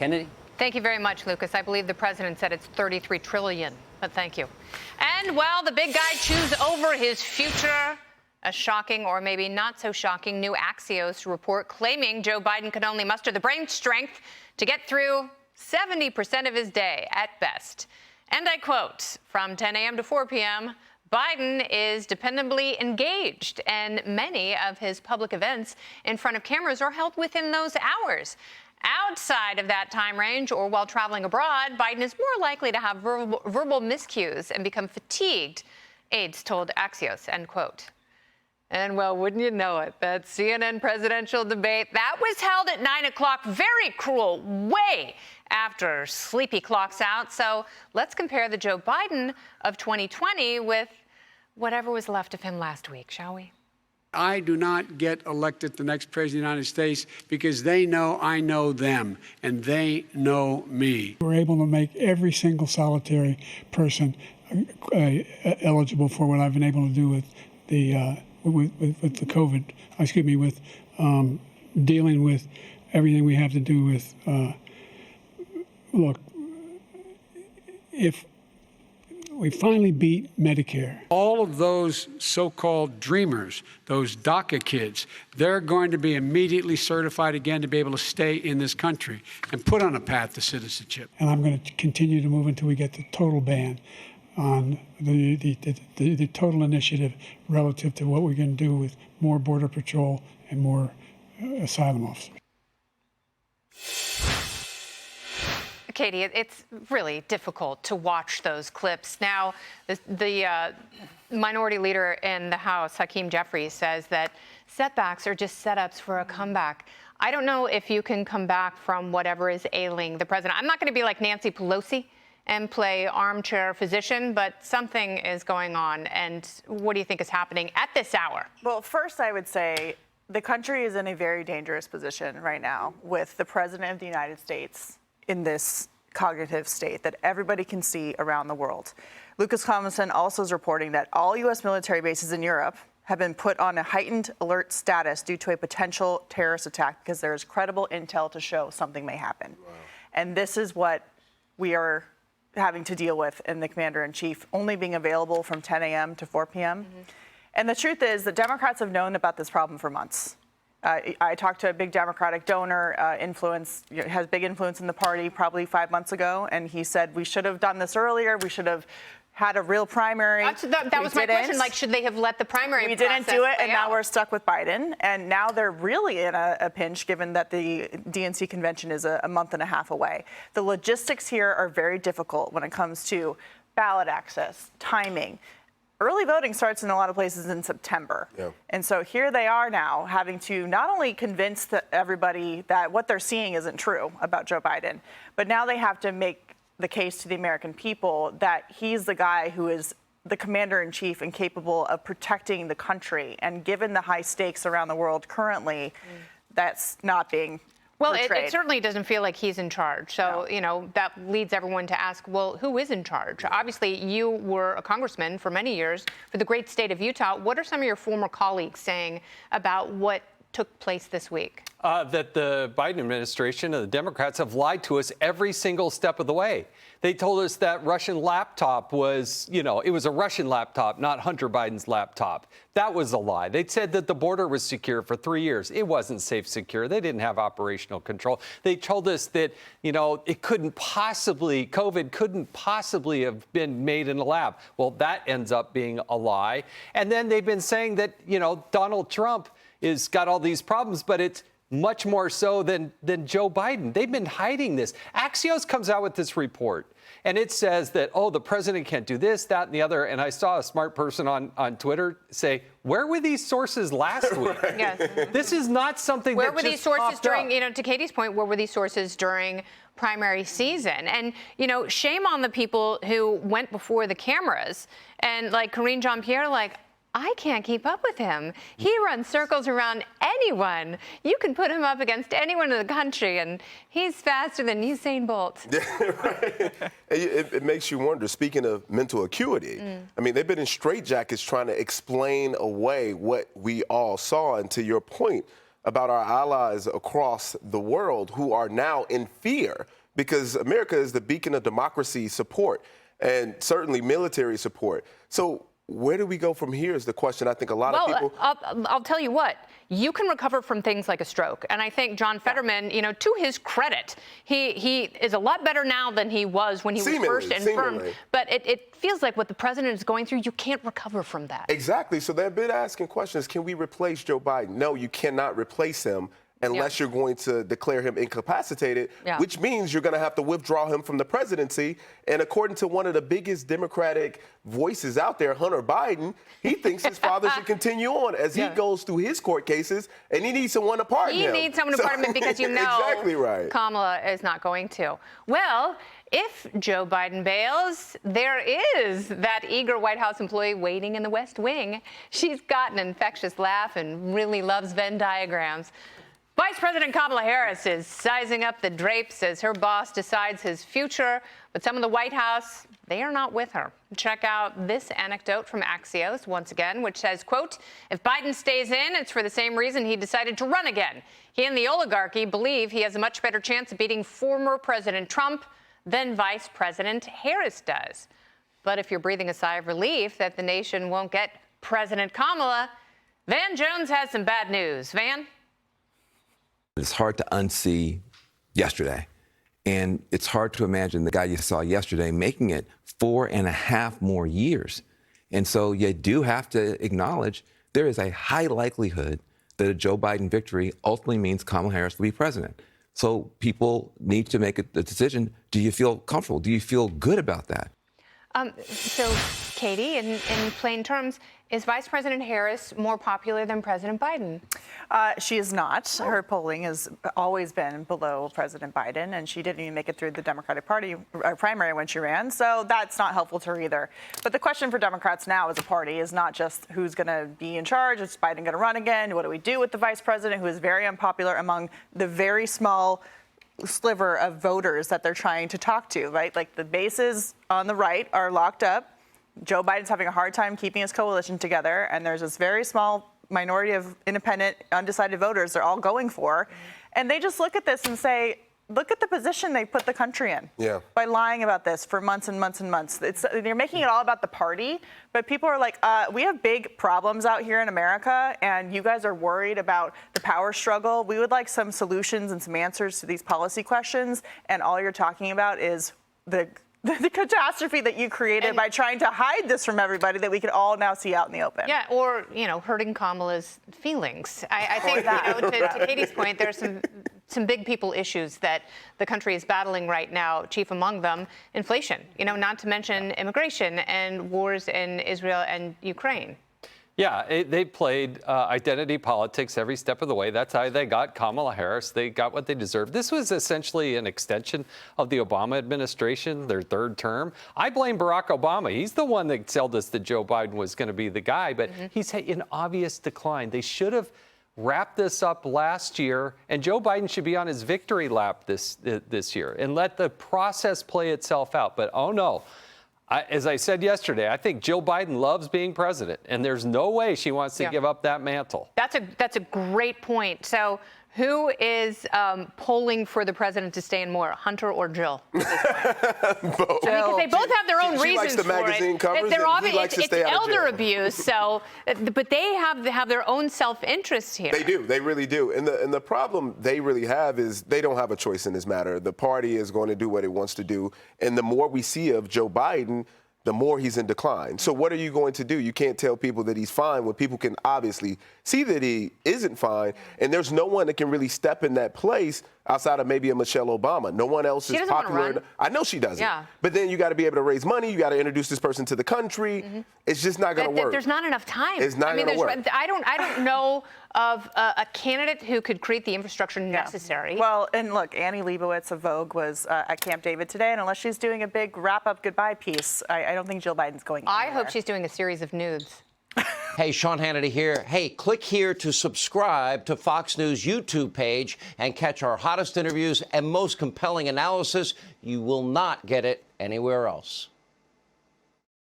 Kennedy. Thank you very much, Lucas. I believe the president said it's 33 trillion, but thank you. And while the big guy chews over his future, a shocking or maybe not so shocking new Axios report claiming Joe Biden could only muster the brain strength to get through 70% of his day at best. And I quote, from 10 a.m. to 4 p.m., Biden is dependably engaged, and many of his public events in front of cameras are held within those hours. Outside of that time range or while traveling abroad, Biden is more likely to have verbal miscues and become fatigued, aides told Axios, end quote. And well, wouldn't you know it, that CNN presidential debate, that was held at 9 o'clock, very cruel, way after sleepy clocks out. So let's compare the Joe Biden of 2020 with whatever was left of him last week, shall we? I do not get elected the next president of the United States because they know I know them and they know me. We're able to make every single solitary person eligible for what I've been able to do with the with the COVID. With dealing with everything we have to do with. Look, if we finally beat Medicare. All of those so-called dreamers, those DACA kids, they're going to be immediately certified again to be able to stay in this country and put on a path to citizenship. And I'm going to continue to move until we get the total ban on the total initiative relative to what we're going to do with more Border Patrol and more asylum officers. Katie, it's really difficult to watch those clips. Now, the minority leader in the House, Hakeem Jeffries, says that setbacks are just setups for a comeback. I don't know if you can come back from whatever is ailing the president. I'm not going to be like Nancy Pelosi and play armchair physician, but something is going on. And what do you think is happening at this hour? Well, first, I would say the country is in a very dangerous position right now with the president of the United States in this cognitive state that everybody can see around the world. Lucas Tomlinson also is reporting that all U.S. military bases in Europe have been put on a heightened alert status due to a potential terrorist attack because there is credible intel to show something may happen. Wow. And this is what we are having to deal with in the commander-in-chief, only being available from 10 a.m. to 4 p.m. Mm-hmm. And the truth is that Democrats have known about this problem for months. I talked to a big Democratic donor, has big influence in the party probably 5 months ago, and he said we should have done this earlier. We should have had a real primary. That was my question. Like, should they have let the primary We didn't do it, and out? Now we're stuck with Biden. And now they're really in a pinch, given that the DNC convention is a month and a half away. The logistics here are very difficult when it comes to ballot access, timing. Early voting starts in a lot of places in September. Yeah. And so here they are now having to not only convince everybody that what they're seeing isn't true about Joe Biden, but now they have to make the case to the American people that he's the guy who is the commander-in-chief and capable of protecting the country. And given the high stakes around the world currently, that's not being Well, it certainly doesn't feel like he's in charge. So, you know, that leads everyone to ask, well, who is in charge? Obviously, you were a congressman for many years for the great state of Utah. What are some of your former colleagues saying about what took place this week? That the Biden administration and the Democrats have lied to us every single step of the way. They told us that Russian laptop was, you know, it was a Russian laptop, not Hunter Biden's laptop. That was a lie. They said that the border was secure for 3 years. It wasn't safe, secure. They didn't have operational control. They told us that, you know, COVID couldn't possibly have been made in a lab. Well, that ends up being a lie. And then they've been saying that, you know, Donald Trump is got all these problems, but it's much more so than Joe Biden. They've been hiding this. Axios comes out with this report, and it says that, oh, the president can't do this, that, and the other. And I saw a smart person on Twitter say, where were these sources last week? Yes. This is not something where that were just these sources popped during, up. you know, to Katie's point, where were these sources during primary season? And, you know, shame on the people who went before the cameras and like Karine Jean-Pierre, like, I can't keep up with him. He runs circles around anyone. You can put him up against anyone in the country, and he's faster than Usain Bolt. Right. It makes you wonder, speaking of mental acuity, I mean, they've been in straitjackets trying to explain away what we all saw. And to your point, about our allies across the world who are now in fear because America is the beacon of democracy support and certainly military support. So where do we go from here is the question I think a lot of people... I'll tell you what, you can recover from things like a stroke. And I think John Fetterman, you know, to his credit, he is a lot better now than he was when he was first infirmed. But it feels like what the president is going through, you can't recover from that. Exactly. So they've been asking questions, can we replace Joe Biden? No, you cannot replace him unless you're going to declare him incapacitated, which means you're going to have to withdraw him from the presidency. And according to one of the biggest Democratic voices out there, Hunter Biden, he thinks his father should continue on as he goes through his court cases, and he needs someone to pardon him. He needs someone to pardon him because you know exactly right. Kamala is not going to. Well, if Joe Biden bails, there is that eager White House employee waiting in the West Wing. She's got an infectious laugh and really loves Venn diagrams. Vice President Kamala Harris is sizing up the drapes as her boss decides his future, but some of the White House, they are not with her. Check out this anecdote from Axios once again, which says, quote, if Biden stays in, it's for the same reason he decided to run again. He and the oligarchy believe he has a much better chance of beating former President Trump than Vice President Harris does. But if you're breathing a sigh of relief that the nation won't get President Kamala, Van Jones has some bad news. Van? It's hard to unsee yesterday. And it's hard to imagine the guy you saw yesterday making it 4.5 more years. And so you do have to acknowledge there is a high likelihood that a Joe Biden victory ultimately means Kamala Harris will be president. So people need to make a decision. Do you feel comfortable? Do you feel good about that? So, Katie, in plain terms, is Vice President Harris more popular than President Biden? She is not. Her polling has always been below President Biden, and she didn't even make it through the Democratic Party primary when she ran, so that's not helpful to her either. But the question for Democrats now as a party is not just who's going to be in charge, is Biden going to run again, what do we do with the vice president who is very unpopular among the very small sliver of voters that they're trying to talk to, right? Like the bases on the right are locked up. Joe Biden's having a hard time keeping his coalition together, and there's this very small minority of independent, undecided voters they're all going for. And they just look at this and say, look at the position they put the country in by lying about this for months and months and months. They're making it all about the party, but people are like, we have big problems out here in America, and you guys are worried about the power struggle. We would like some solutions and some answers to these policy questions, and all you're talking about is the catastrophe that you created by trying to hide this from everybody that we could all now see out in the open. Yeah, or, you know, hurting Kamala's feelings. I think, to Katie's point, there's some big people issues that the country is battling right now, chief among them, inflation, you know, not to mention immigration and wars in Israel and Ukraine. Yeah, they played identity politics every step of the way. That's how they got Kamala Harris. They got what they deserved. This was essentially an extension of the Obama administration, their third term. I blame Barack Obama. He's the one that told us that Joe Biden was going to be the guy, but he's in obvious decline. They should have wrapped this up last year, and Joe Biden should be on his victory lap this year and let the process play itself out. But oh no. As I said yesterday, I think Jill Biden loves being president, and there's no way she wants to give up that mantle. That's a great point. So who is polling for the president to stay in more, Hunter or Jill? Both. Because they both have their own reasons likes the for magazine it. Covers, They're obvious. likes to stay it's out of elder jail. abuse. So, but they have their own self-interest here. They do. They really do. And the problem they really have is they don't have a choice in this matter. The party is going to do what it wants to do. And the more we see of Joe Biden, the more he's in decline. So what are you going to do? You can't tell people that he's fine when people can obviously see that he isn't fine. And there's no one that can really step in that place outside of maybe a Michelle Obama. No one else is popular. I know she doesn't. Yeah. But then you got to be able to raise money. You got to introduce this person to the country. It's just not going to work. There's not enough time. It's not going to work. I don't know of a candidate who could create the infrastructure necessary. Well, and look, Annie Leibovitz of Vogue was at Camp David today, and unless she's doing a big wrap-up goodbye piece, I don't think Jill Biden's going anywhere. I hope she's doing a series of nudes. Hey, Sean Hannity here. Hey, click here to subscribe to Fox News YouTube page and catch our hottest interviews and most compelling analysis. You will not get it anywhere else.